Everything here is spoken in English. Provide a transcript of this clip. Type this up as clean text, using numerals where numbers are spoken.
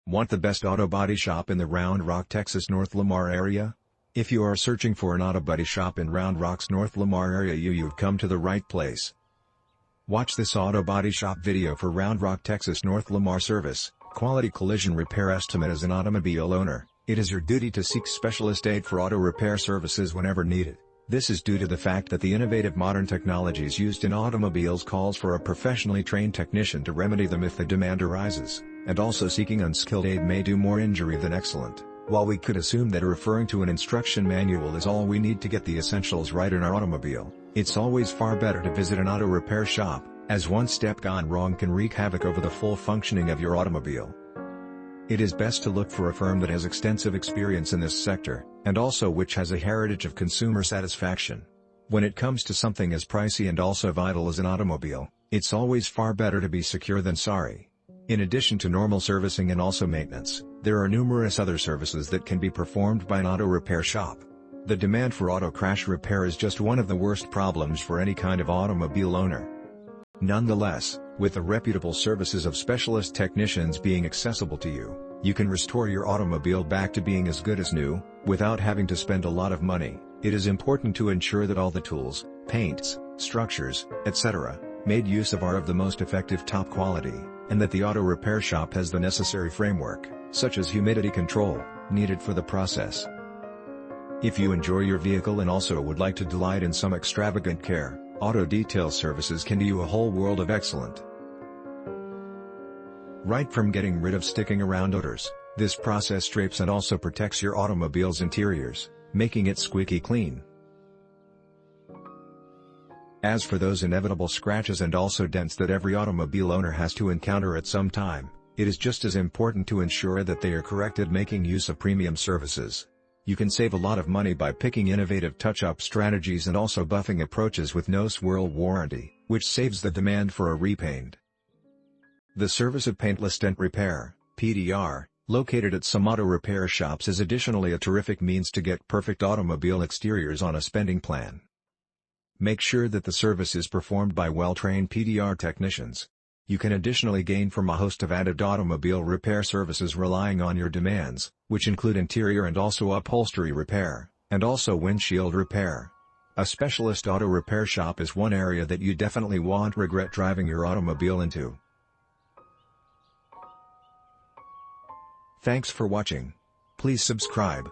Want the best auto body shop in the Round Rock, Texas North Lamar area? If you are searching for an auto body shop in Round Rock's North Lamar area, you've come to the right place. Watch this auto body shop video for Round Rock, Texas North Lamar service, quality collision repair estimate. As an automobile owner, it is your duty to seek specialist aid for auto repair services whenever needed. This is due to the fact that the innovative modern technologies used in automobiles calls for a professionally trained technician to remedy them if the demand arises, and also seeking unskilled aid may do more injury than excellent. While we could assume that referring to an instruction manual is all we need to get the essentials right in our automobile, it's always far better to visit an auto repair shop, as one step gone wrong can wreak havoc over the full functioning of your automobile. It is best to look for a firm that has extensive experience in this sector, and also which has a heritage of consumer satisfaction. When it comes to something as pricey and also vital as an automobile, it's always far better to be secure than sorry. In addition to normal servicing and also maintenance, there are numerous other services that can be performed by an auto repair shop. The demand for auto crash repair is just one of the worst problems for any kind of automobile owner. Nonetheless, with the reputable services of specialist technicians being accessible to you, you can restore your automobile back to being as good as new, without having to spend a lot of money. It is important to ensure that all the tools, paints, structures, etc., made use of are of the most effective top quality, and that the auto repair shop has the necessary framework, such as humidity control, needed for the process. If you enjoy your vehicle and also would like to delight in some extravagant care, Auto Detail Services can do you a whole world of excellent. Right from getting rid of sticking around odors, this process drapes and also protects your automobile's interiors, making it squeaky clean. As for those inevitable scratches and also dents that every automobile owner has to encounter at some time, it is just as important to ensure that they are corrected, making use of premium services. You can save a lot of money by picking innovative touch-up strategies and also buffing approaches with no swirl warranty, which saves the demand for a repaint. The service of paintless dent repair, PDR, located at some auto repair shops is additionally a terrific means to get perfect automobile exteriors on a spending plan. Make sure that the service is performed by well-trained PDR technicians. You can additionally gain from a host of added automobile repair services relying on your demands, which include interior and also upholstery repair, and also windshield repair. A specialist auto repair shop is one area that you definitely won't regret driving your automobile into. Thanks for watching. Please subscribe.